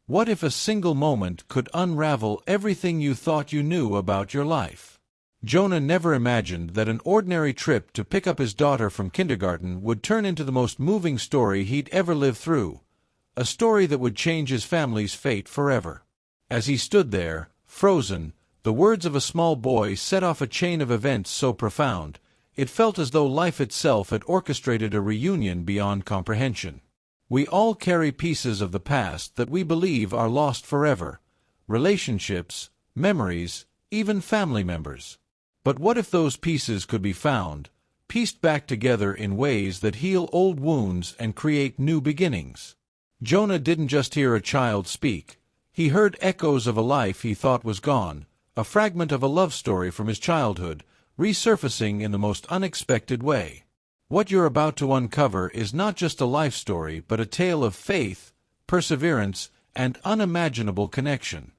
What if a single moment could unravel everything you thought you knew about your life? Jonah never imagined that an ordinary trip to pick up his daughter from kindergarten would turn into the most moving story he'd ever lived through, a story that would change his family's fate forever. As he stood there, frozen, the words of a small boy set off a chain of events so profound, it felt as though life itself had orchestrated a reunion beyond comprehension. We all carry pieces of the past that we believe are lost forever, relationships, memories, even family members. But what if those pieces could be found, pieced back together in ways that heal old wounds and create new beginnings? Jonah didn't just hear a child speak. He heard echoes of a life he thought was gone, a fragment of a love story from his childhood, resurfacing in the most unexpected way. What you're about to uncover is not just a life story but a tale of faith, perseverance, and unimaginable connection.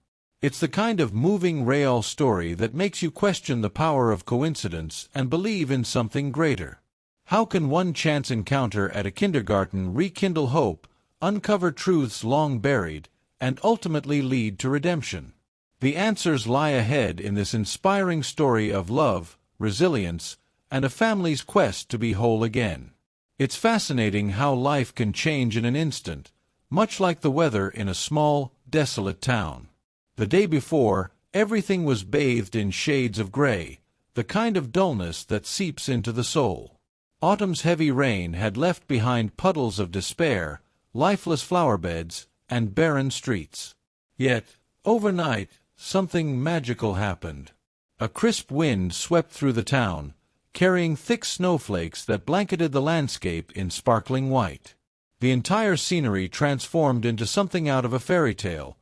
It's the kind of moving real story that makes you question the power of coincidence and believe in something greater. How can one chance encounter at a kindergarten rekindle hope, uncover truths long buried, and ultimately lead to redemption? The answers lie ahead in this inspiring story of love, resilience, and a family's quest to be whole again. It's fascinating how life can change in an instant, much like the weather in a small, desolate town. The day before, everything was bathed in shades of gray, the kind of dullness that seeps into the soul. Autumn's heavy rain had left behind puddles of despair, lifeless flowerbeds, and barren streets. Yet, overnight, something magical happened. A crisp wind swept through the town, carrying thick snowflakes that blanketed the landscape in sparkling white. The entire scenery transformed into something out of a fairy tale.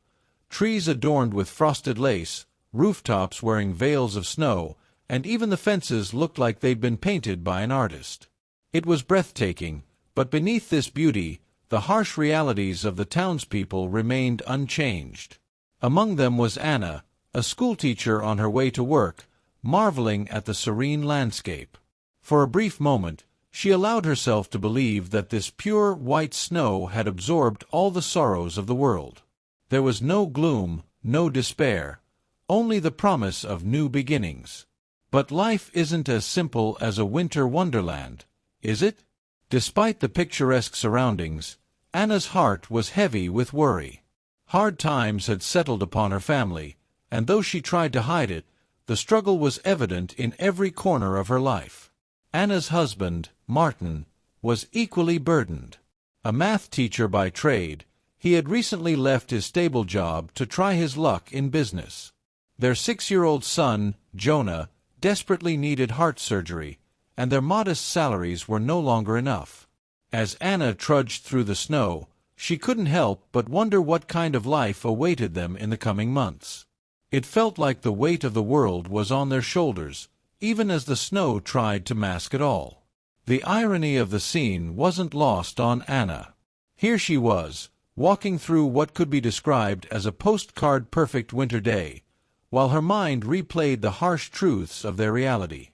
Trees adorned with frosted lace, rooftops wearing veils of snow, and even the fences looked like they'd been painted by an artist. It was breathtaking, but beneath this beauty, the harsh realities of the townspeople remained unchanged. Among them was Anna, a schoolteacher on her way to work, marveling at the serene landscape. For a brief moment, she allowed herself to believe that this pure white snow had absorbed all the sorrows of the world. There was no gloom, no despair, only the promise of new beginnings. But life isn't as simple as a winter wonderland, is it? Despite the picturesque surroundings, Anna's heart was heavy with worry. Hard times had settled upon her family, and though she tried to hide it, the struggle was evident in every corner of her life. Anna's husband, Martin, was equally burdened. A math teacher by trade, he had recently left his stable job to try his luck in business. Their 6-year-old son, Jonah, desperately needed heart surgery, and their modest salaries were no longer enough. As Anna trudged through the snow, she couldn't help but wonder what kind of life awaited them in the coming months. It felt like the weight of the world was on their shoulders, even as the snow tried to mask it all. The irony of the scene wasn't lost on Anna. Here she was, walking through what could be described as a postcard-perfect winter day, while her mind replayed the harsh truths of their reality.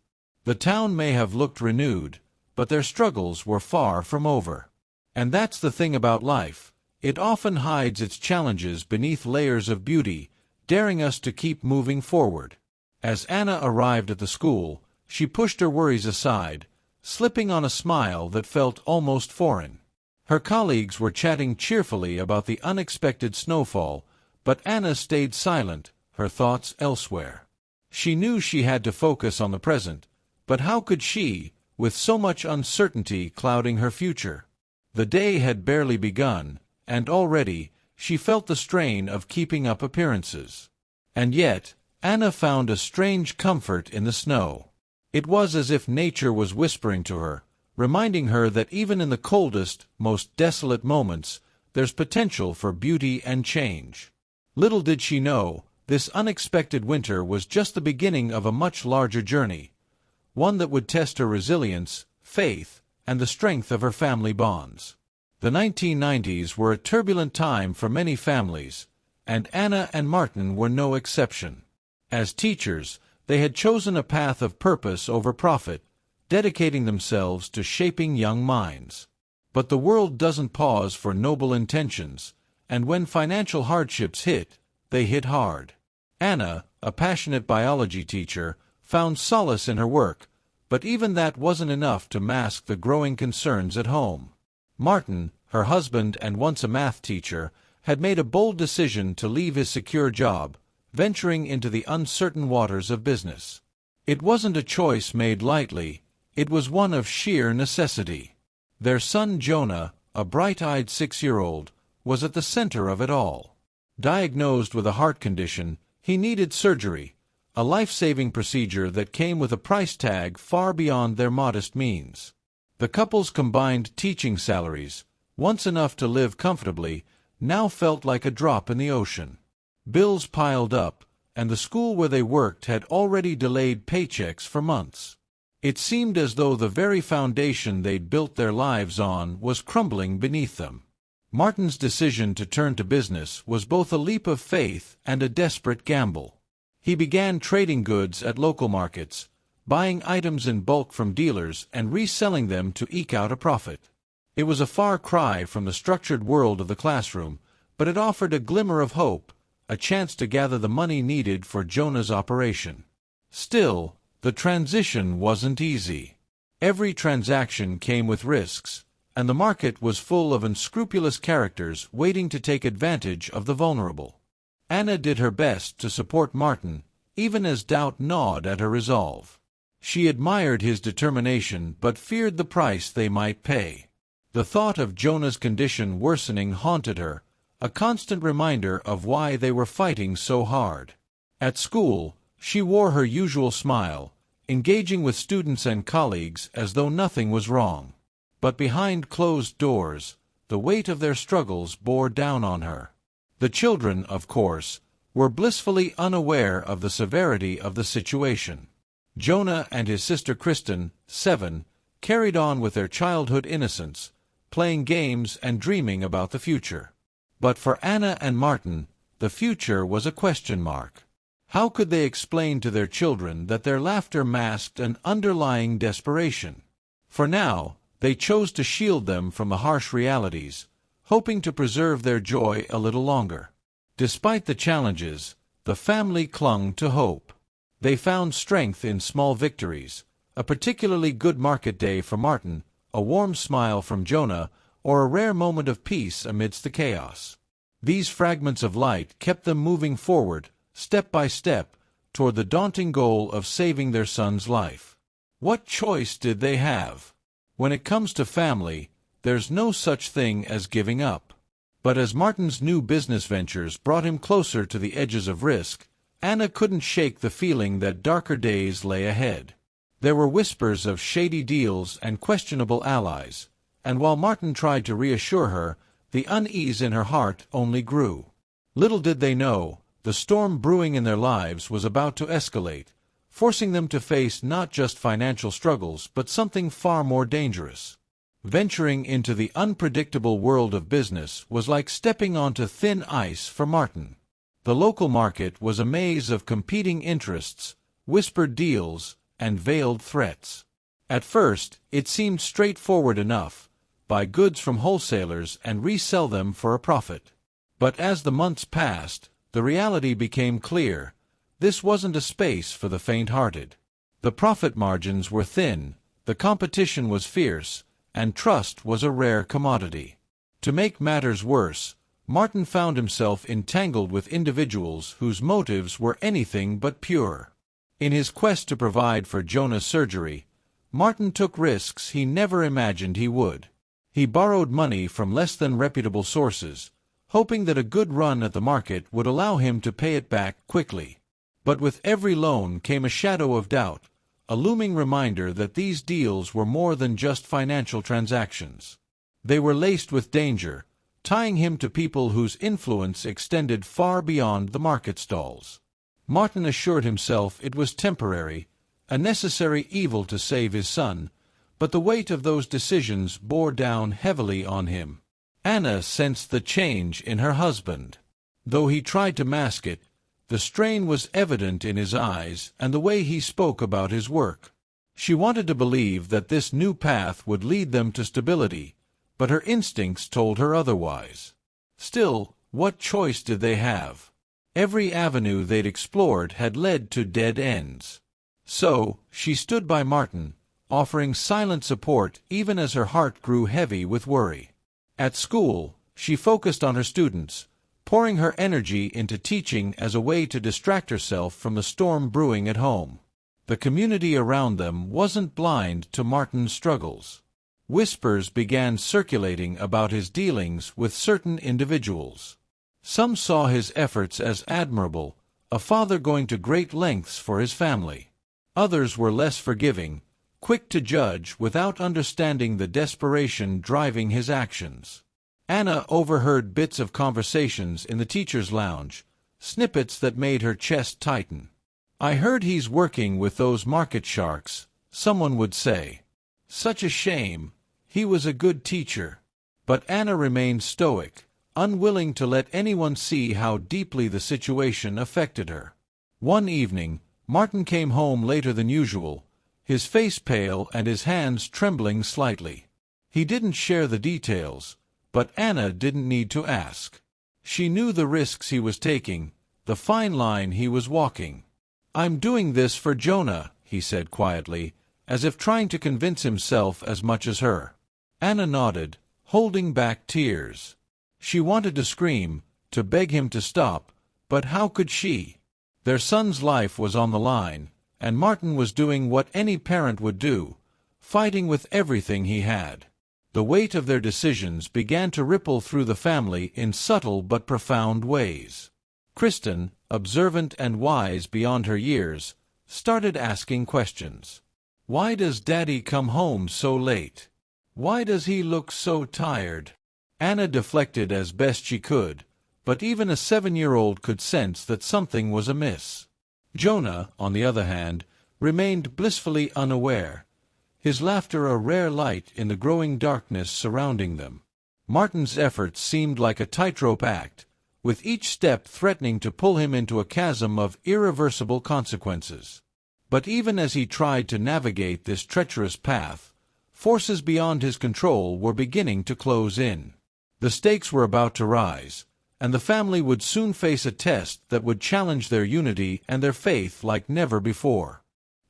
The town may have looked renewed, but their struggles were far from over. And that's the thing about life, it often hides its challenges beneath layers of beauty, daring us to keep moving forward. As Anna arrived at the school, she pushed her worries aside, slipping on a smile that felt almost foreign. Her colleagues were chatting cheerfully about the unexpected snowfall, but Anna stayed silent, her thoughts elsewhere. She knew she had to focus on the present, but how could she, with so much uncertainty clouding her future? The day had barely begun, and already she felt the strain of keeping up appearances. And yet, Anna found a strange comfort in the snow. It was as if nature was whispering to her, reminding her that even in the coldest, most desolate moments, there's potential for beauty and change. Little did she know, this unexpected winter was just the beginning of a much larger journey, one that would test her resilience, faith, and the strength of her family bonds. The 1990s were a turbulent time for many families, and Anna and Martin were no exception. As teachers, they had chosen a path of purpose over profit, dedicating themselves to shaping young minds. But the world doesn't pause for noble intentions, and when financial hardships hit, they hit hard. Anna, a passionate biology teacher, found solace in her work, but even that wasn't enough to mask the growing concerns at home. Martin, her husband and once a math teacher, had made a bold decision to leave his secure job, venturing into the uncertain waters of business. It wasn't a choice made lightly, it was one of sheer necessity. Their son Jonah, a bright-eyed 6-year-old, was at the center of it all. Diagnosed with a heart condition, he needed surgery, a life-saving procedure that came with a price tag far beyond their modest means. The couple's combined teaching salaries, once enough to live comfortably, now felt like a drop in the ocean. Bills piled up, and the school where they worked had already delayed paychecks for months. It seemed as though the very foundation they'd built their lives on was crumbling beneath them. Martin's decision to turn to business was both a leap of faith and a desperate gamble. He began trading goods at local markets, buying items in bulk from dealers and reselling them to eke out a profit. It was a far cry from the structured world of the classroom, but it offered a glimmer of hope, a chance to gather the money needed for Jonah's operation. Still, the transition wasn't easy. Every transaction came with risks, and the market was full of unscrupulous characters waiting to take advantage of the vulnerable. Anna did her best to support Martin, even as doubt gnawed at her resolve. She admired his determination but feared the price they might pay. The thought of Jonah's condition worsening haunted her, a constant reminder of why they were fighting so hard. At school, she wore her usual smile, engaging with students and colleagues as though nothing was wrong. But behind closed doors, the weight of their struggles bore down on her. The children, of course, were blissfully unaware of the severity of the situation. Jonah and his sister Kristen, 7, carried on with their childhood innocence, playing games and dreaming about the future. But for Anna and Martin, the future was a question mark. How could they explain to their children that their laughter masked an underlying desperation? For now, they chose to shield them from the harsh realities, hoping to preserve their joy a little longer. Despite the challenges, the family clung to hope. They found strength in small victories, a particularly good market day for Martin, a warm smile from Jonah, or a rare moment of peace amidst the chaos. These fragments of light kept them moving forward, step by step, toward the daunting goal of saving their son's life. What choice did they have? When it comes to family, there's no such thing as giving up. But as Martin's new business ventures brought him closer to the edges of risk, Anna couldn't shake the feeling that darker days lay ahead. There were whispers of shady deals and questionable allies, and while Martin tried to reassure her, the unease in her heart only grew. Little did they know, the storm brewing in their lives was about to escalate, forcing them to face not just financial struggles but something far more dangerous. Venturing into the unpredictable world of business was like stepping onto thin ice for Martin. The local market was a maze of competing interests, whispered deals, and veiled threats. At first, it seemed straightforward enough: buy goods from wholesalers and resell them for a profit. But as the months passed, the reality became clear. This wasn't a space for the faint-hearted. The profit margins were thin, the competition was fierce, and trust was a rare commodity. To make matters worse, Martin found himself entangled with individuals whose motives were anything but pure. In his quest to provide for Jonah's surgery, Martin took risks he never imagined he would. He borrowed money from less than reputable sources, hoping that a good run at the market would allow him to pay it back quickly. But with every loan came a shadow of doubt, a looming reminder that these deals were more than just financial transactions. They were laced with danger, tying him to people whose influence extended far beyond the market stalls. Martin assured himself it was temporary, a necessary evil to save his son, but the weight of those decisions bore down heavily on him. Anna sensed the change in her husband. Though he tried to mask it, the strain was evident in his eyes and the way he spoke about his work. She wanted to believe that this new path would lead them to stability, but her instincts told her otherwise. Still, What choice did they have? Every avenue they'd explored had led to dead ends. So, she stood by Martin, offering silent support even as her heart grew heavy with worry. At school, she focused on her students, pouring her energy into teaching as a way to distract herself from the storm brewing at home. The community around them wasn't blind to Martin's struggles. Whispers began circulating about his dealings with certain individuals. Some saw his efforts as admirable, a father going to great lengths for his family. Others were less forgiving, quick to judge without understanding the desperation driving his actions. Anna overheard bits of conversations in the teacher's lounge, snippets that made her chest tighten. "I heard he's working with those market sharks," someone would say. "Such a shame. He was a good teacher." But Anna remained stoic, unwilling to let anyone see how deeply the situation affected her. One evening, Martin came home later than usual, his face pale and his hands trembling slightly. He didn't share the details, but Anna didn't need to ask. She knew the risks he was taking, the fine line he was walking. "I'm doing this for Jonah," he said quietly, as if trying to convince himself as much as her. Anna nodded, holding back tears. She wanted to scream, to beg him to stop, but how could she? Their son's life was on the line, and Martin was doing what any parent would do, fighting with everything he had. The weight of their decisions began to ripple through the family in subtle but profound ways. Kristen, observant and wise beyond her years, started asking questions. "Why does Daddy come home so late? Why does he look so tired?" Anna deflected as best she could, but even a 7-year-old could sense that something was amiss. Jonah, on the other hand, remained blissfully unaware, his laughter a rare light in the growing darkness surrounding them. Martin's efforts seemed like a tightrope act, with each step threatening to pull him into a chasm of irreversible consequences. But even as he tried to navigate this treacherous path, forces beyond his control were beginning to close in. The stakes were about to rise, and the family would soon face a test that would challenge their unity and their faith like never before.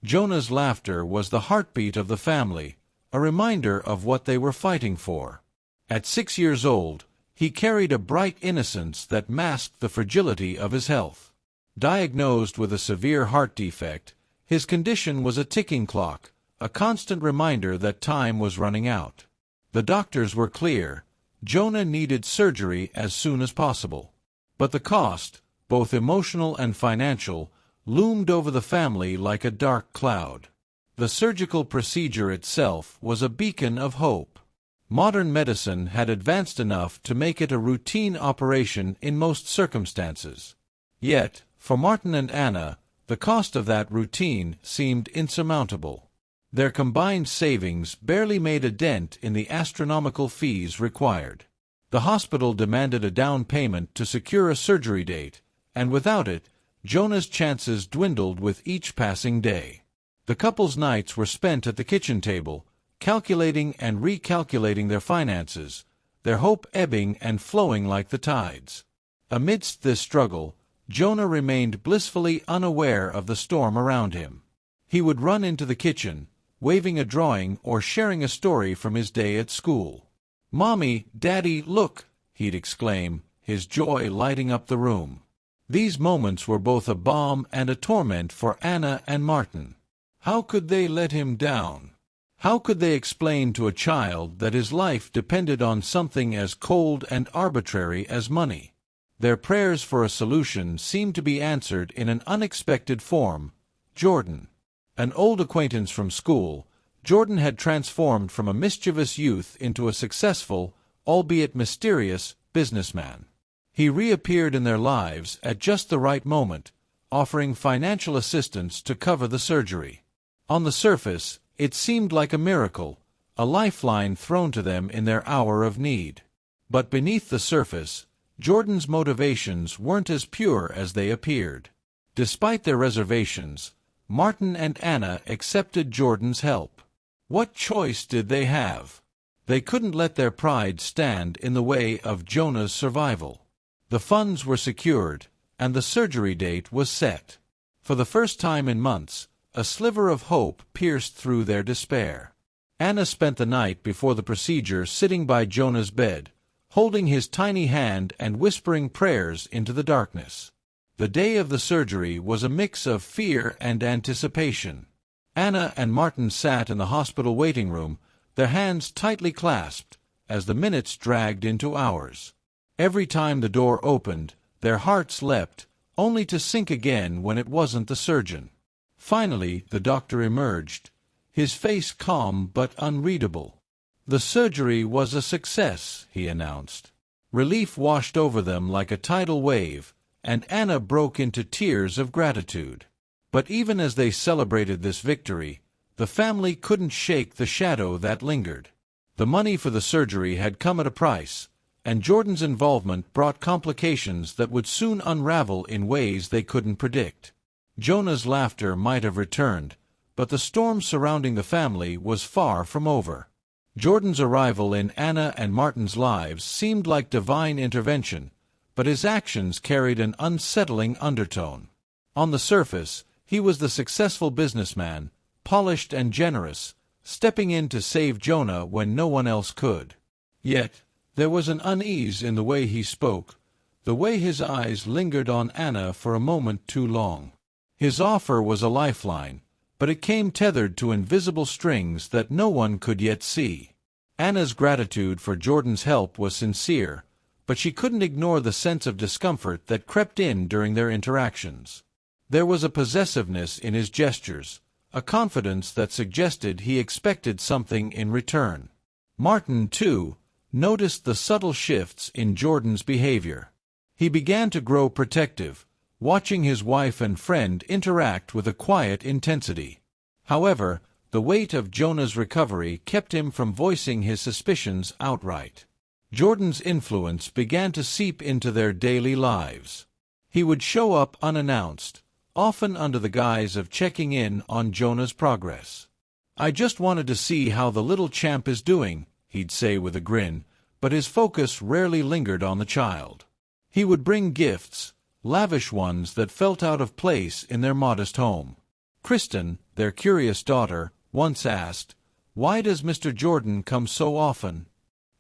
Jonah's laughter was the heartbeat of the family, a reminder of what they were fighting for. At 6 years old, he carried a bright innocence that masked the fragility of his health. Diagnosed with a severe heart defect, his condition was a ticking clock, a constant reminder that time was running out. The doctors were clear: Jonah needed surgery as soon as possible. But the cost, both emotional and financial, loomed over the family like a dark cloud. The surgical procedure itself was a beacon of hope. Modern medicine had advanced enough to make it a routine operation in most circumstances. Yet, for Martin and Anna, the cost of that routine seemed insurmountable. Their combined savings barely made a dent in the astronomical fees required. The hospital demanded a down payment to secure a surgery date, and without it, Jonah's chances dwindled with each passing day. The couple's nights were spent at the kitchen table, calculating and recalculating their finances, their hope ebbing and flowing like the tides. Amidst this struggle, Jonah remained blissfully unaware of the storm around him. He would run into the kitchen, waving a drawing or sharing a story from his day at school. "Mommy, Daddy, look!" he'd exclaim, his joy lighting up the room. These moments were both a balm and a torment for Anna and Martin. How could they let him down? How could they explain to a child that his life depended on something as cold and arbitrary as money? Their prayers for a solution seemed to be answered in an unexpected form: Jordan. An old acquaintance from school, Jordan had transformed from a mischievous youth into a successful, albeit mysterious, businessman. He reappeared in their lives at just the right moment, offering financial assistance to cover the surgery. On the surface, it seemed like a miracle, a lifeline thrown to them in their hour of need. But beneath the surface, Jordan's motivations weren't as pure as they appeared. Despite their reservations, Martin and Anna accepted Jordan's help. What choice did they have? They couldn't let their pride stand in the way of Jonah's survival. The funds were secured, and the surgery date was set. For the first time in months, a sliver of hope pierced through their despair. Anna spent the night before the procedure sitting by Jonah's bed, holding his tiny hand and whispering prayers into the darkness. The day of the surgery was a mix of fear and anticipation. Anna and Martin sat in the hospital waiting room, their hands tightly clasped, as the minutes dragged into hours. Every time the door opened, their hearts leapt, only to sink again when it wasn't the surgeon. Finally, the doctor emerged, his face calm but unreadable. "The surgery was a success," he announced. Relief washed over them like a tidal wave, and Anna broke into tears of gratitude. But even as they celebrated this victory, the family couldn't shake the shadow that lingered. The money for the surgery had come at a price, and Jordan's involvement brought complications that would soon unravel in ways they couldn't predict. Jonah's laughter might have returned, but the storm surrounding the family was far from over. Jordan's arrival in Anna and Martin's lives seemed like divine intervention, but his actions carried an unsettling undertone. On the surface, he was the successful businessman, polished and generous, stepping in to save Jonah when no one else could. Yet, there was an unease in the way he spoke, the way his eyes lingered on Anna for a moment too long. His offer was a lifeline, but it came tethered to invisible strings that no one could yet see. Anna's gratitude for Jordan's help was sincere, but she couldn't ignore the sense of discomfort that crept in during their interactions. There was a possessiveness in his gestures, a confidence that suggested he expected something in return. Martin, too, noticed the subtle shifts in Jordan's behavior. He began to grow protective, watching his wife and friend interact with a quiet intensity. However, the weight of Jonah's recovery kept him from voicing his suspicions outright. Jordan's influence began to seep into their daily lives. He would show up unannounced, often under the guise of checking in on Jonah's progress. "I just wanted to see how the little champ is doing," he'd say with a grin, but his focus rarely lingered on the child. He would bring gifts, lavish ones that felt out of place in their modest home. Kristen, their curious daughter, once asked, "Why does Mr. Jordan come so often?"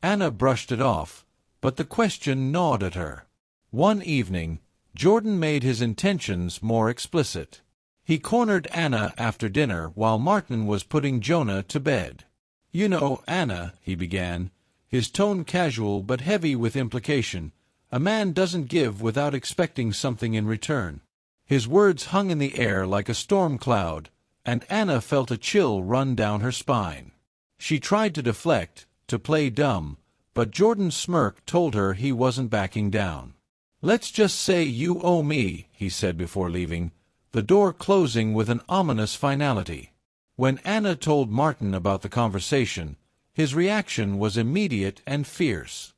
Anna brushed it off, but the question gnawed at her. One evening, Jordan made his intentions more explicit. He cornered Anna after dinner while Martin was putting Jonah to bed. "You know, Anna," he began, his tone casual but heavy with implication, "a man doesn't give without expecting something in return." His words hung in the air like a storm cloud, and Anna felt a chill run down her spine. She tried to deflect, to play dumb, but Jordan's smirk told her he wasn't backing down. "Let's just say you owe me," he said before leaving, the door closing with an ominous finality. When Anna told Martin about the conversation, his reaction was immediate and fierce.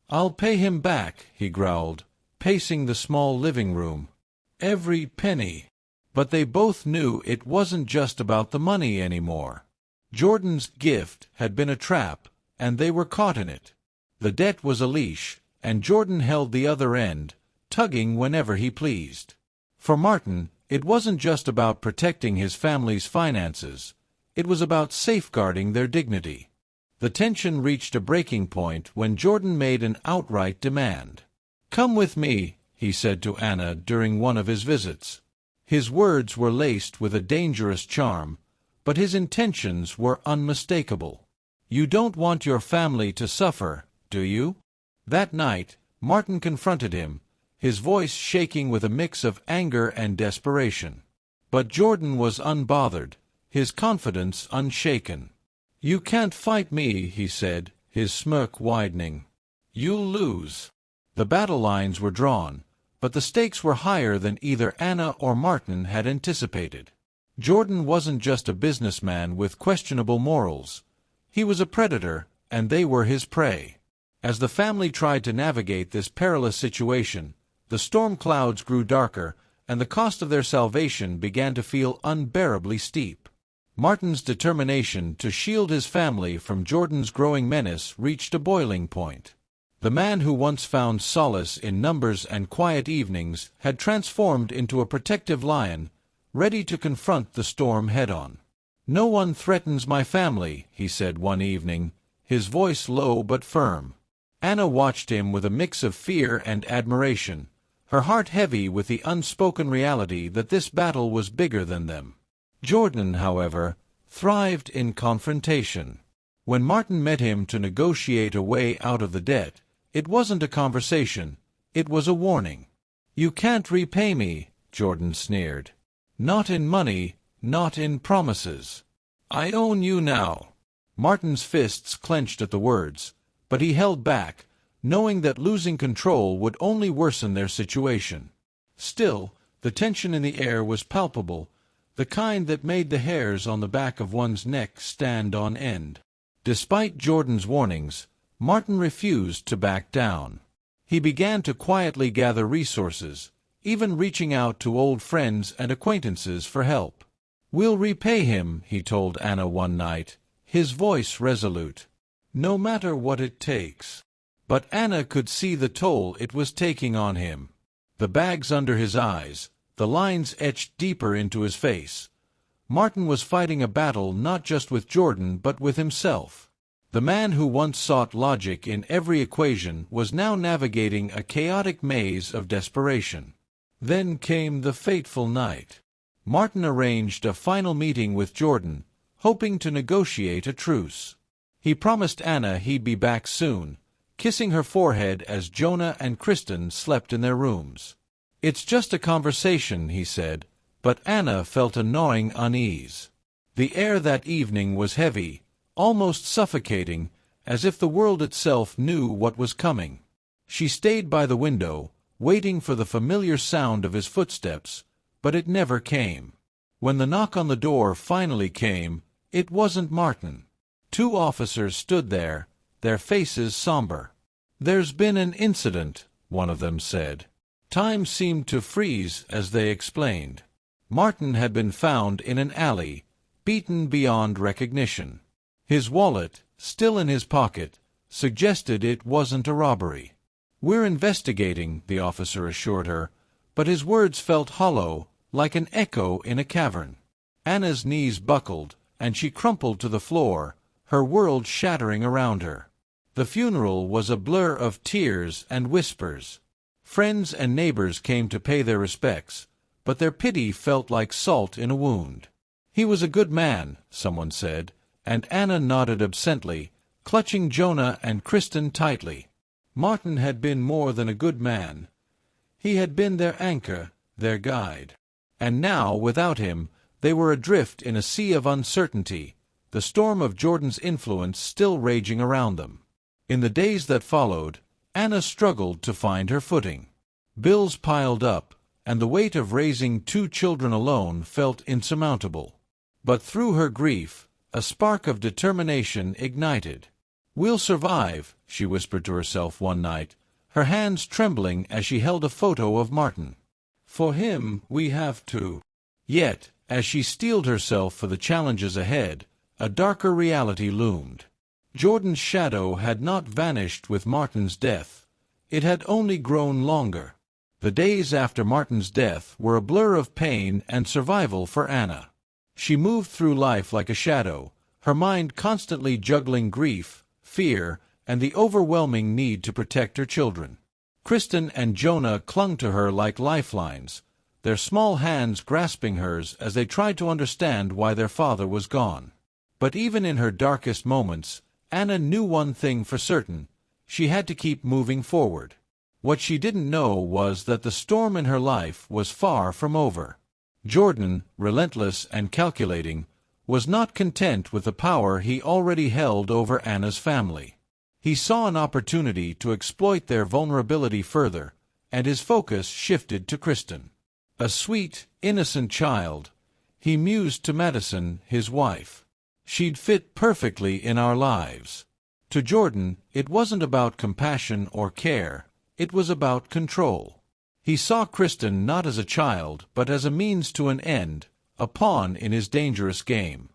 "I'll pay him back," he growled, pacing the small living room. "Every penny." But they both knew it wasn't just about the money anymore. Jordan's gift had been a trap, and they were caught in it. The debt was a leash, and Jordan held the other end, tugging whenever he pleased. For Martin, it wasn't just about protecting his family's finances. It was about safeguarding their dignity. The tension reached a breaking point when Jordan made an outright demand. "Come with me," he said to Anna during one of his visits. His words were laced with a dangerous charm, but his intentions were unmistakable. "You don't want your family to suffer, do you?" That night, Martin confronted him, his voice shaking with a mix of anger and desperation. But Jordan was unbothered, his confidence unshaken. "You can't fight me," he said, his smirk widening. "You'll lose." The battle lines were drawn, but the stakes were higher than either Anna or Martin had anticipated. Jordan wasn't just a businessman with questionable morals. He was a predator, and they were his prey. As the family tried to navigate this perilous situation, the storm clouds grew darker, and the cost of their salvation began to feel unbearably steep. Martin's determination to shield his family from Jordan's growing menace reached a boiling point. The man who once found solace in numbers and quiet evenings had transformed into a protective lion, ready to confront the storm head-on. "No one threatens my family," he said one evening, his voice low but firm. Anna watched him with a mix of fear and admiration, her heart heavy with the unspoken reality that this battle was bigger than them. Jordan, however, thrived in confrontation. When Martin met him to negotiate a way out of the debt, it wasn't a conversation, it was a warning. "You can't repay me," Jordan sneered. "Not in money, not in promises. I own you now." Martin's fists clenched at the words, but he held back, knowing that losing control would only worsen their situation. Still, the tension in the air was palpable, the kind that made the hairs on the back of one's neck stand on end. Despite Jordan's warnings, Martin refused to back down. He began to quietly gather resources, even reaching out to old friends and acquaintances for help. "We'll repay him," he told Anna one night, his voice resolute. "No matter what it takes." But Anna could see the toll it was taking on him. The bags under his eyes, the lines etched deeper into his face. Martin was fighting a battle not just with Jordan but with himself. The man who once sought logic in every equation was now navigating a chaotic maze of desperation. Then came the fateful night. Martin arranged a final meeting with Jordan, hoping to negotiate a truce. He promised Anna he'd be back soon, kissing her forehead as Jonah and Kristen slept in their rooms. "It's just a conversation," he said, but Anna felt a gnawing unease. The air that evening was heavy, almost suffocating, as if the world itself knew what was coming. She stayed by the window, waiting for the familiar sound of his footsteps, but it never came. When the knock on the door finally came, it wasn't Martin. Two officers stood there, their faces somber. "There's been an incident," one of them said. Time seemed to freeze as they explained. Martin had been found in an alley, beaten beyond recognition. His wallet, still in his pocket, suggested it wasn't a robbery. "We're investigating," the officer assured her, but his words felt hollow, like an echo in a cavern. Anna's knees buckled, and she crumpled to the floor, her world shattering around her. The funeral was a blur of tears and whispers. Friends and neighbors came to pay their respects, but their pity felt like salt in a wound. "He was a good man," someone said, and Anna nodded absently, clutching Jonah and Kristen tightly. Martin had been more than a good man. He had been their anchor, their guide. And now, without him, they were adrift in a sea of uncertainty, the storm of Jordan's influence still raging around them. In the days that followed, Anna struggled to find her footing. Bills piled up, and the weight of raising 2 children alone felt insurmountable. But through her grief, a spark of determination ignited. "We'll survive," she whispered to herself one night, her hands trembling as she held a photo of Martin. "For him, we have to." Yet, as she steeled herself for the challenges ahead, a darker reality loomed. Jordan's shadow had not vanished with Martin's death. It had only grown longer. The days after Martin's death were a blur of pain and survival for Anna. She moved through life like a shadow, her mind constantly juggling grief, fear, and the overwhelming need to protect her children. Kristen and Jonah clung to her like lifelines, their small hands grasping hers as they tried to understand why their father was gone. But even in her darkest moments, Anna knew one thing for certain: she had to keep moving forward. What she didn't know was that the storm in her life was far from over. Jordan, relentless and calculating, was not content with the power he already held over Anna's family. He saw an opportunity to exploit their vulnerability further, and his focus shifted to Kristen. A sweet, innocent child, he mused to Madison, his wife. She'd fit perfectly in our lives. To Jordan, it wasn't about compassion or care, it was about control. He saw Kristen not as a child, but as a means to an end, a pawn in his dangerous game.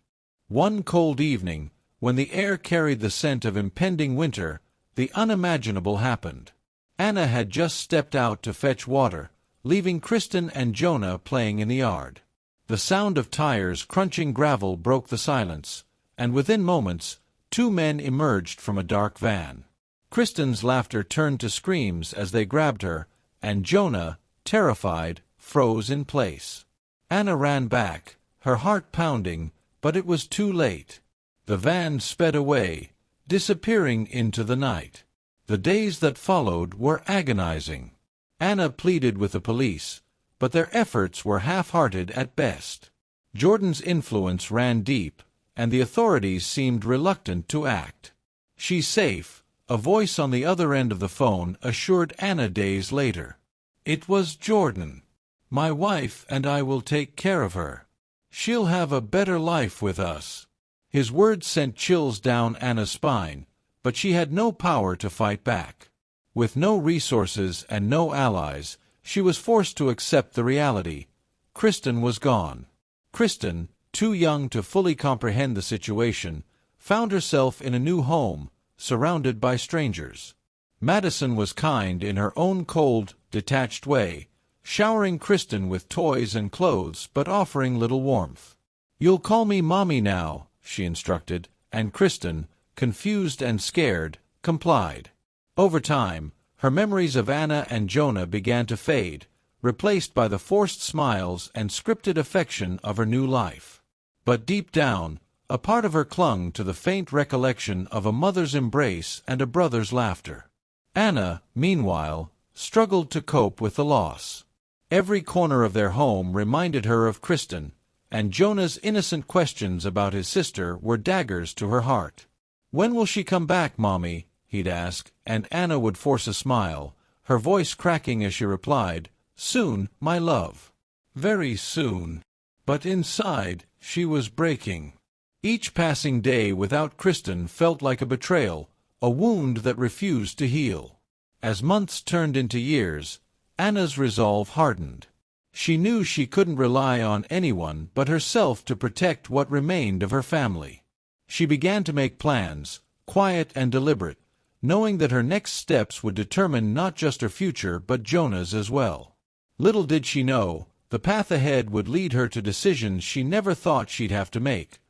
One cold evening, when the air carried the scent of impending winter, the unimaginable happened. Anna had just stepped out to fetch water, leaving Kristen and Jonah playing in the yard. The sound of tires crunching gravel broke the silence, and within moments, two men emerged from a dark van. Kristen's laughter turned to screams as they grabbed her, and Jonah, terrified, froze in place. Anna ran back, her heart pounding, but it was too late. The van sped away, disappearing into the night. The days that followed were agonizing. Anna pleaded with the police, but their efforts were half-hearted at best. Jordan's influence ran deep, and the authorities seemed reluctant to act. "She's safe," a voice on the other end of the phone assured Anna days later. It was Jordan. "My wife and I will take care of her. She'll have a better life with us." His words sent chills down Anna's spine, but she had no power to fight back. With no resources and no allies, she was forced to accept the reality. Kristen was gone. Kristen, too young to fully comprehend the situation, found herself in a new home, surrounded by strangers. Madison was kind in her own cold, detached way, showering Kristen with toys and clothes but offering little warmth. "You'll call me Mommy now," she instructed, and Kristen, confused and scared, complied. Over time, her memories of Anna and Jonah began to fade, replaced by the forced smiles and scripted affection of her new life. But deep down, a part of her clung to the faint recollection of a mother's embrace and a brother's laughter. Anna, meanwhile, struggled to cope with the loss. Every corner of their home reminded her of Kristen, and Jonah's innocent questions about his sister were daggers to her heart. "When will she come back, Mommy?" he'd ask, and Anna would force a smile, her voice cracking as she replied, "Soon, my love. Very soon." But inside, she was breaking. Each passing day without Kristen felt like a betrayal, a wound that refused to heal. As months turned into years, Anna's resolve hardened. She knew she couldn't rely on anyone but herself to protect what remained of her family. She began to make plans, quiet and deliberate, knowing that her next steps would determine not just her future but Jonah's as well. Little did she know, the path ahead would lead her to decisions she never thought she'd have to make,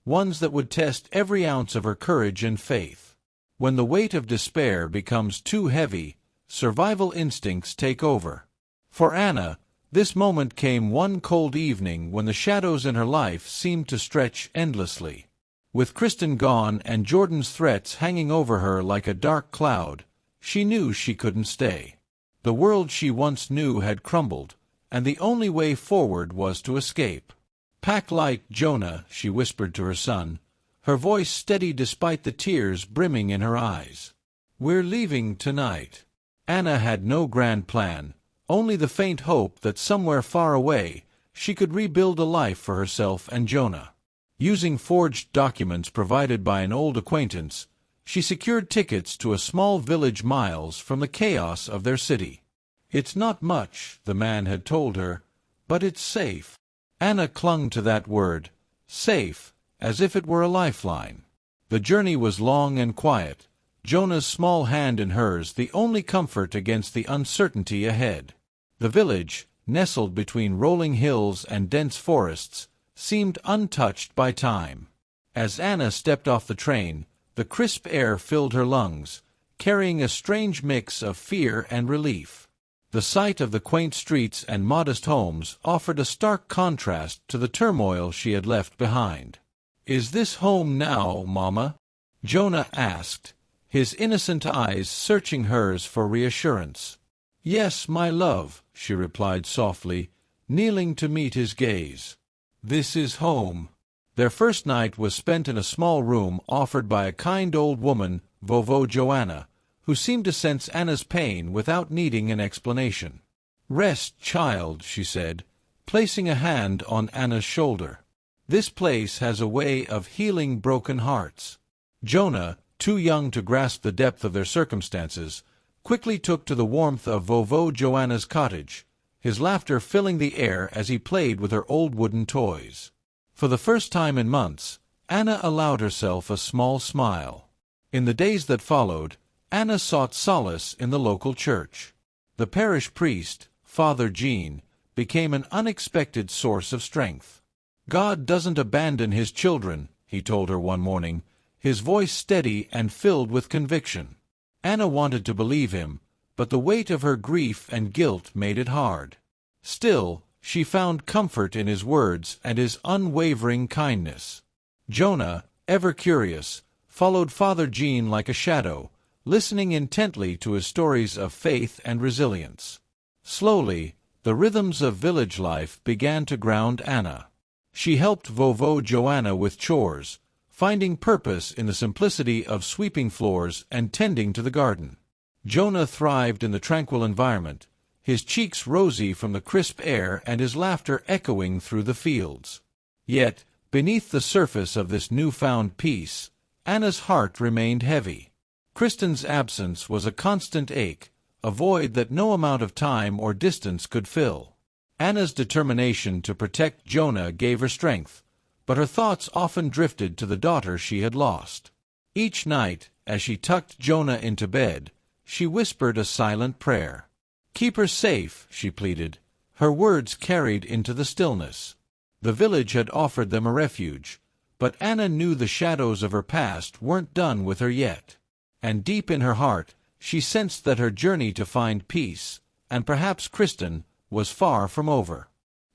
ones that would test every ounce of her courage and faith. When the weight of despair becomes too heavy, survival instincts take over. For Anna, this moment came one cold evening when the shadows in her life seemed to stretch endlessly. With Kristen gone and Jordan's threats hanging over her like a dark cloud, she knew she couldn't stay. The world she once knew had crumbled, and the only way forward was to escape. "Pack light, Jonah," she whispered to her son, her voice steady despite the tears brimming in her eyes. "We're leaving tonight." Anna had no grand plan, only the faint hope that somewhere far away she could rebuild a life for herself and Jonah. Using forged documents provided by an old acquaintance, she secured tickets to a small village miles from the chaos of their city. "It's not much," the man had told her, "but it's safe." Anna clung to that word, safe, as if it were a lifeline. The journey was long and quiet, Jonah's small hand in hers the only comfort against the uncertainty ahead. The village, nestled between rolling hills and dense forests, seemed untouched by time. As Anna stepped off the train, the crisp air filled her lungs, carrying a strange mix of fear and relief. The sight of the quaint streets and modest homes offered a stark contrast to the turmoil she had left behind. "Is this home now, Mama?" Jonah asked, his innocent eyes searching hers for reassurance. "Yes, my love," she replied softly, kneeling to meet his gaze. "This is home." Their first night was spent in a small room offered by a kind old woman, Vovó Joanna, who seemed to sense Anna's pain without needing an explanation. "Rest, child," she said, placing a hand on Anna's shoulder. "This place has a way of healing broken hearts." Jonah, too young to grasp the depth of their circumstances, quickly took to the warmth of Vovó Joanna's cottage, his laughter filling the air as he played with her old wooden toys. For the first time in months, Anna allowed herself a small smile. In the days that followed, Anna sought solace in the local church. The parish priest, Father Jean, became an unexpected source of strength. "God doesn't abandon his children," he told her one morning, his voice steady and filled with conviction. Anna wanted to believe him, but the weight of her grief and guilt made it hard. Still, she found comfort in his words and his unwavering kindness. Jonah, ever curious, followed Father Jean like a shadow, listening intently to his stories of faith and resilience. Slowly, the rhythms of village life began to ground Anna. She helped Vovo Joanna with chores, finding purpose in the simplicity of sweeping floors and tending to the garden. Jonah thrived in the tranquil environment, his cheeks rosy from the crisp air and his laughter echoing through the fields. Yet, beneath the surface of this newfound peace, Anna's heart remained heavy. Kristen's absence was a constant ache, a void that no amount of time or distance could fill. Anna's determination to protect Jonah gave her strength, but her thoughts often drifted to the daughter she had lost. Each night, as she tucked Jonah into bed, she whispered a silent prayer. "Keep her safe," she pleaded, her words carried into the stillness. The village had offered them a refuge, but Anna knew the shadows of her past weren't done with her yet. And deep in her heart, she sensed that her journey to find peace, and perhaps Kristen, was far from over.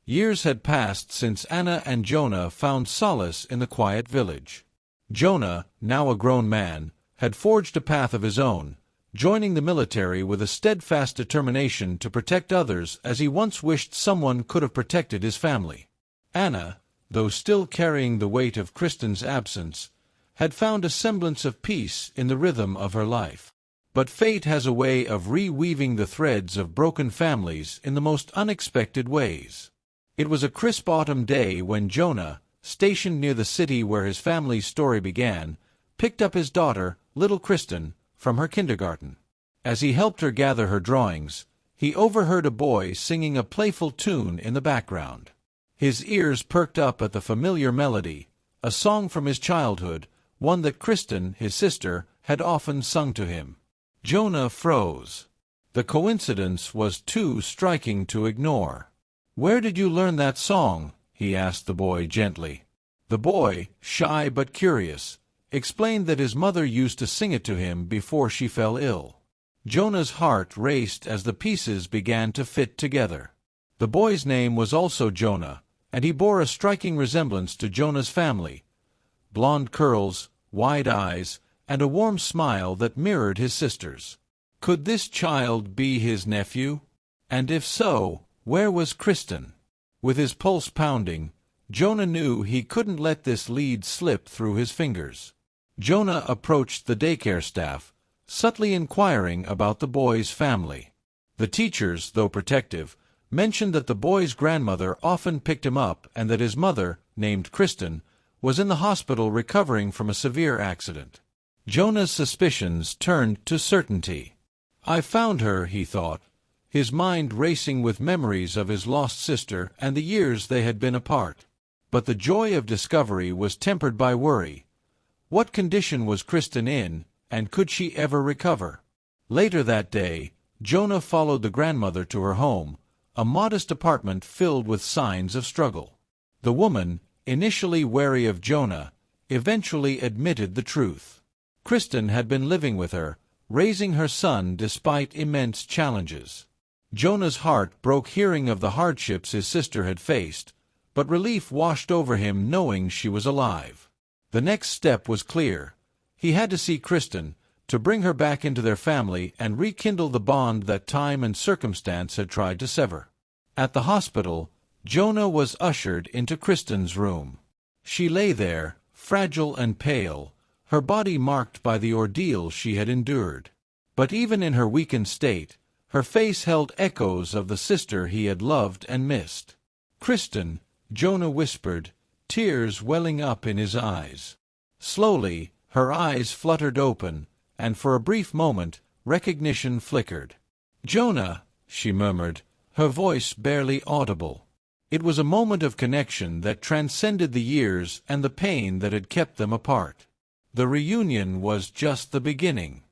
Years had passed since Anna and Jonah found solace in the quiet village. Jonah, now a grown man, had forged a path of his own, joining the military with a steadfast determination to protect others as he once wished someone could have protected his family. Anna, though still carrying the weight of Kristen's absence, had found a semblance of peace in the rhythm of her life. But fate has a way of reweaving the threads of broken families in the most unexpected ways. It was a crisp autumn day when Jonah, stationed near the city where his family's story began, picked up his daughter, little Kristen, from her kindergarten. As he helped her gather her drawings, he overheard a boy singing a playful tune in the background. His ears perked up at the familiar melody, a song from his childhood, one that Kristen, his sister, had often sung to him. Jonah froze. The coincidence was too striking to ignore. "Where did you learn that song?" he asked the boy gently. The boy, shy but curious, explained that his mother used to sing it to him before she fell ill. Jonah's heart raced as the pieces began to fit together. The boy's name was also Jonah, and he bore a striking resemblance to Jonah's family. Blonde curls, wide eyes, and a warm smile that mirrored his sister's. Could this child be his nephew? And if so, where was Kristen? With his pulse pounding, Jonah knew he couldn't let this lead slip through his fingers. Jonah approached the daycare staff, subtly inquiring about the boy's family. The teachers, though protective, mentioned that the boy's grandmother often picked him up and that his mother, named Kristen, was in the hospital recovering from a severe accident. Jonah's suspicions turned to certainty. "I found her," he thought, his mind racing with memories of his lost sister and the years they had been apart. But the joy of discovery was tempered by worry. What condition was Kristen in, and could she ever recover? Later that day, Jonah followed the grandmother to her home, a modest apartment filled with signs of struggle. The woman, initially wary of Jonah, eventually admitted the truth. Kristen had been living with her, raising her son despite immense challenges. Jonah's heart broke hearing of the hardships his sister had faced, but relief washed over him knowing she was alive. The next step was clear. He had to see Kristen, to bring her back into their family and rekindle the bond that time and circumstance had tried to sever. At the hospital, Jonah was ushered into Kristen's room. She lay there, fragile and pale, her body marked by the ordeal she had endured. But even in her weakened state, her face held echoes of the sister he had loved and missed. "Kristen," Jonah whispered, tears welling up in his eyes. Slowly, her eyes fluttered open, and for a brief moment, recognition flickered. "Jonah," she murmured, her voice barely audible. It was a moment of connection that transcended the years and the pain that had kept them apart. The reunion was just the beginning.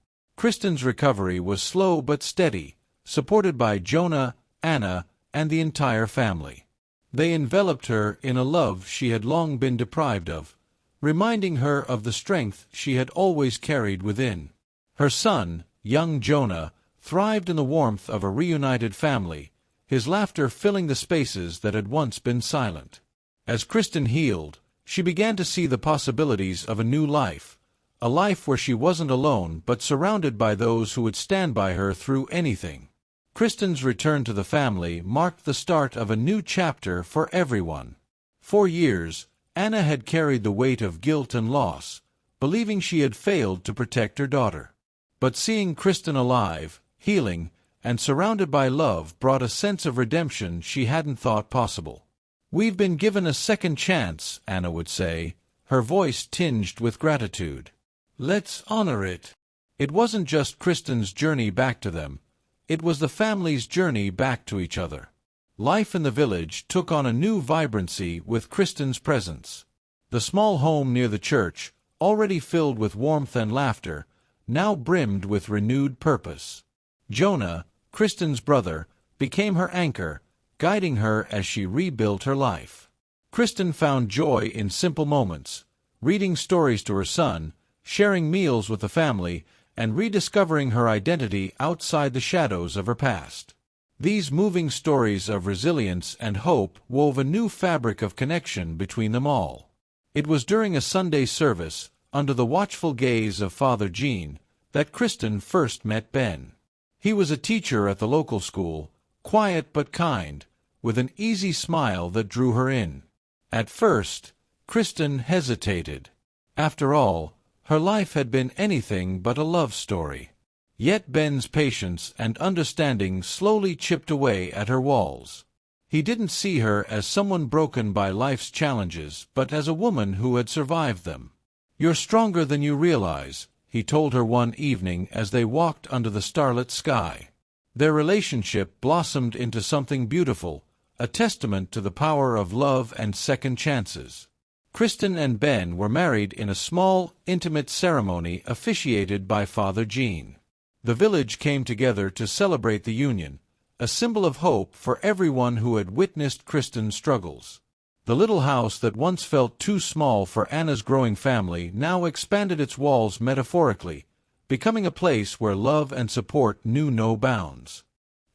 Kristen's recovery was slow but steady, supported by Jonah, Anna, and the entire family. They enveloped her in a love she had long been deprived of, reminding her of the strength she had always carried within. Her son, young Jonah, thrived in the warmth of a reunited family, his laughter filling the spaces that had once been silent. As Kristen healed, she began to see the possibilities of a new life, a life where she wasn't alone but surrounded by those who would stand by her through anything. Kristen's return to the family marked the start of a new chapter for everyone. For years, Anna had carried the weight of guilt and loss, believing she had failed to protect her daughter. But seeing Kristen alive, healing, and surrounded by love brought a sense of redemption she hadn't thought possible. "We've been given a second chance," Anna would say, her voice tinged with gratitude. "Let's honor it." It wasn't just Kristen's journey back to them. It was the family's journey back to each other. Life in the village took on a new vibrancy with Kristen's presence. The small home near the church, already filled with warmth and laughter, now brimmed with renewed purpose. Jonah, Kristen's brother, became her anchor, guiding her as she rebuilt her life. Kristen found joy in simple moments, reading stories to her son, sharing meals with the family, and rediscovering her identity outside the shadows of her past. These moving stories of resilience and hope wove a new fabric of connection between them all. It was during a Sunday service, under the watchful gaze of Father Jean, that Kristen first met Ben. He was a teacher at the local school, quiet but kind, with an easy smile that drew her in. At first, Kristen hesitated. After all, her life had been anything but a love story. Yet Ben's patience and understanding slowly chipped away at her walls. He didn't see her as someone broken by life's challenges, but as a woman who had survived them. "You're stronger than you realize," he told her one evening as they walked under the starlit sky. Their relationship blossomed into something beautiful, a testament to the power of love and second chances. Kristen and Ben were married in a small, intimate ceremony officiated by Father Jean. The village came together to celebrate the union, a symbol of hope for everyone who had witnessed Kristen's struggles. The little house that once felt too small for Anna's growing family now expanded its walls metaphorically, becoming a place where love and support knew no bounds.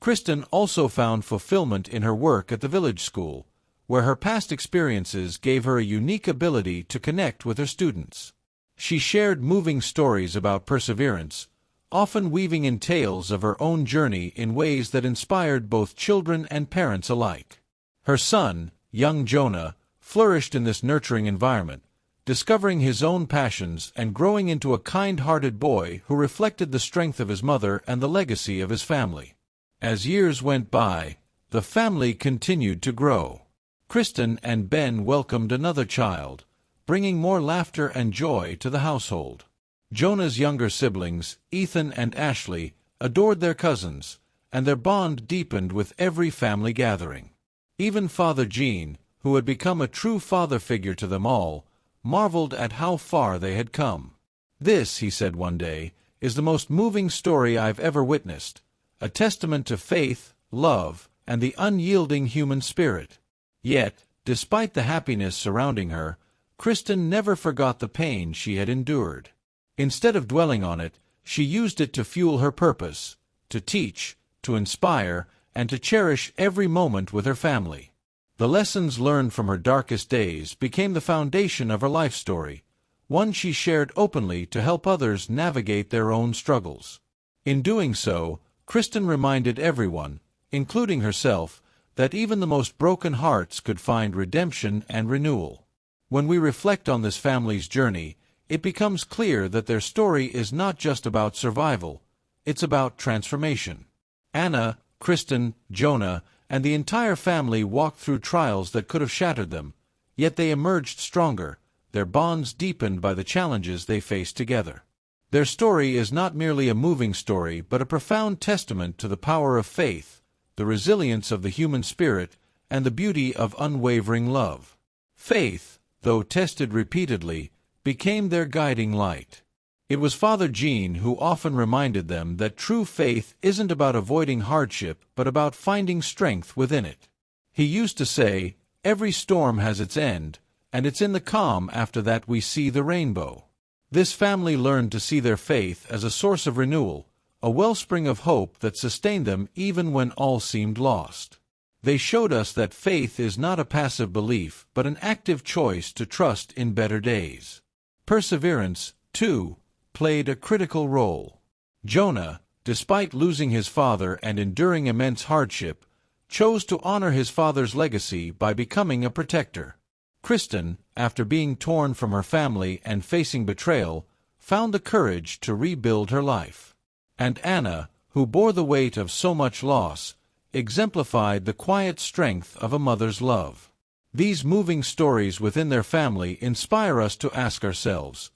Kristen also found fulfillment in her work at the village school, where her past experiences gave her a unique ability to connect with her students. She shared moving stories about perseverance, often weaving in tales of her own journey in ways that inspired both children and parents alike. Her son, young Jonah, flourished in this nurturing environment, discovering his own passions and growing into a kind-hearted boy who reflected the strength of his mother and the legacy of his family. As years went by, the family continued to grow. Kristen and Ben welcomed another child, bringing more laughter and joy to the household. Jonah's younger siblings, Ethan and Ashley, adored their cousins, and their bond deepened with every family gathering. Even Father Jean, who had become a true father figure to them all, marveled at how far they had come. "This," he said one day, "is the most moving story I've ever witnessed, a testament to faith, love, and the unyielding human spirit." Yet, despite the happiness surrounding her, Kristen never forgot the pain she had endured. Instead of dwelling on it, she used it to fuel her purpose, to teach, to inspire, and to cherish every moment with her family. The lessons learned from her darkest days became the foundation of her life story, one she shared openly to help others navigate their own struggles. In doing so, Kristen reminded everyone, including herself, that even the most broken hearts could find redemption and renewal. When we reflect on this family's journey, it becomes clear that their story is not just about survival, it's about transformation. Anna, Kristen, Jonah, and the entire family walked through trials that could have shattered them, yet they emerged stronger, their bonds deepened by the challenges they faced together. Their story is not merely a moving story, but a profound testament to the power of faith, the resilience of the human spirit, and the beauty of unwavering love. Faith, though tested repeatedly, became their guiding light. It was Father Jean who often reminded them that true faith isn't about avoiding hardship but about finding strength within it. He used to say, "Every storm has its end, and it's in the calm after that we see the rainbow." This family learned to see their faith as a source of renewal, a wellspring of hope that sustained them even when all seemed lost. They showed us that faith is not a passive belief but an active choice to trust in better days. Perseverance, too, played a critical role. Jonah, despite losing his father and enduring immense hardship, chose to honor his father's legacy by becoming a protector. Kristen, after being torn from her family and facing betrayal, found the courage to rebuild her life. And Anna, who bore the weight of so much loss, exemplified the quiet strength of a mother's love. These moving stories within their family inspire us to ask ourselves,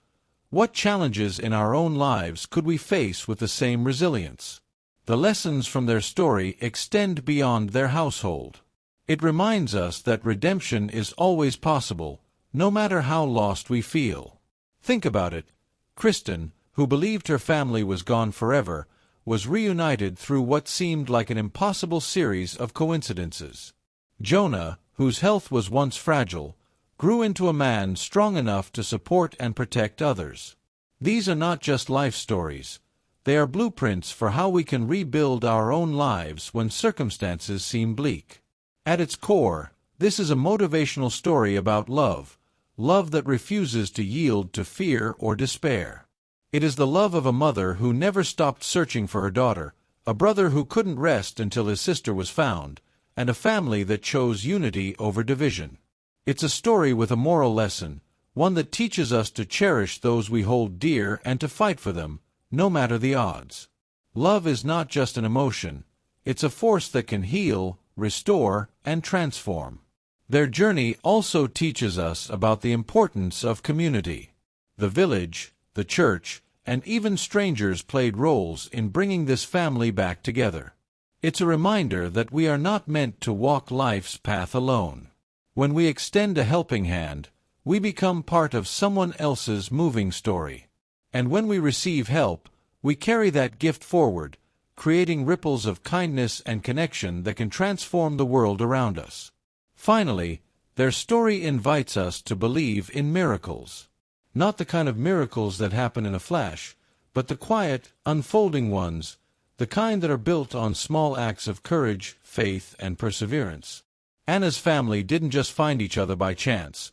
what challenges in our own lives could we face with the same resilience? The lessons from their story extend beyond their household. It reminds us that redemption is always possible, no matter how lost we feel. Think about it. Kristen, who believed her family was gone forever, was reunited through what seemed like an impossible series of coincidences. Jonah, whose health was once fragile, grew into a man strong enough to support and protect others. These are not just life stories. They are blueprints for how we can rebuild our own lives when circumstances seem bleak. At its core, this is a motivational story about love, love that refuses to yield to fear or despair. It is the love of a mother who never stopped searching for her daughter, a brother who couldn't rest until his sister was found, and a family that chose unity over division. It's a story with a moral lesson, one that teaches us to cherish those we hold dear and to fight for them, no matter the odds. Love is not just an emotion, it's a force that can heal, restore, and transform. Their journey also teaches us about the importance of community. The village, the church, and even strangers played roles in bringing this family back together. It's a reminder that we are not meant to walk life's path alone. When we extend a helping hand, we become part of someone else's moving story. And when we receive help, we carry that gift forward, creating ripples of kindness and connection that can transform the world around us. Finally, their story invites us to believe in miracles. Not the kind of miracles that happen in a flash, but the quiet, unfolding ones, the kind that are built on small acts of courage, faith, and perseverance. Anna's family didn't just find each other by chance.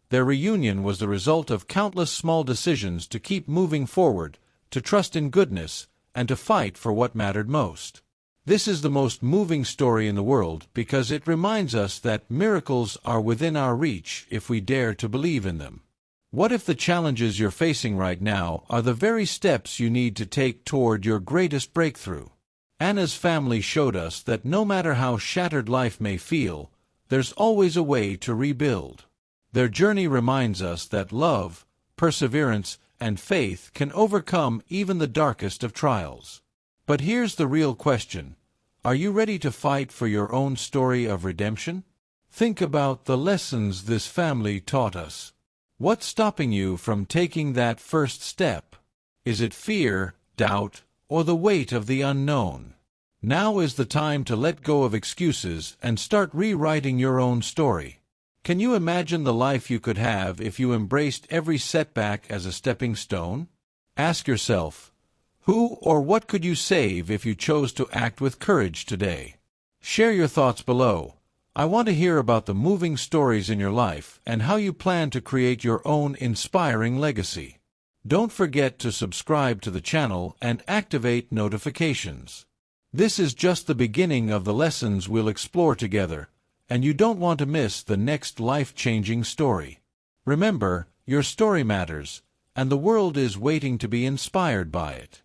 Their reunion was the result of countless small decisions to keep moving forward, to trust in goodness, and to fight for what mattered most. This is the most moving story in the world because it reminds us that miracles are within our reach if we dare to believe in them. What if the challenges you're facing right now are the very steps you need to take toward your greatest breakthrough? Anna's family showed us that no matter how shattered life may feel, there's always a way to rebuild. Their journey reminds us that love, perseverance, and faith can overcome even the darkest of trials. But here's the real question. Are you ready to fight for your own story of redemption? Think about the lessons this family taught us. What's stopping you from taking that first step? Is it fear, doubt, or the weight of the unknown? Now is the time to let go of excuses and start rewriting your own story. Can you imagine the life you could have if you embraced every setback as a stepping stone? Ask yourself, who or what could you save if you chose to act with courage today? Share your thoughts below. I want to hear about the moving stories in your life and how you plan to create your own inspiring legacy. Don't forget to subscribe to the channel and activate notifications. This is just the beginning of the lessons we'll explore together, and you don't want to miss the next life-changing story. Remember, your story matters, and the world is waiting to be inspired by it.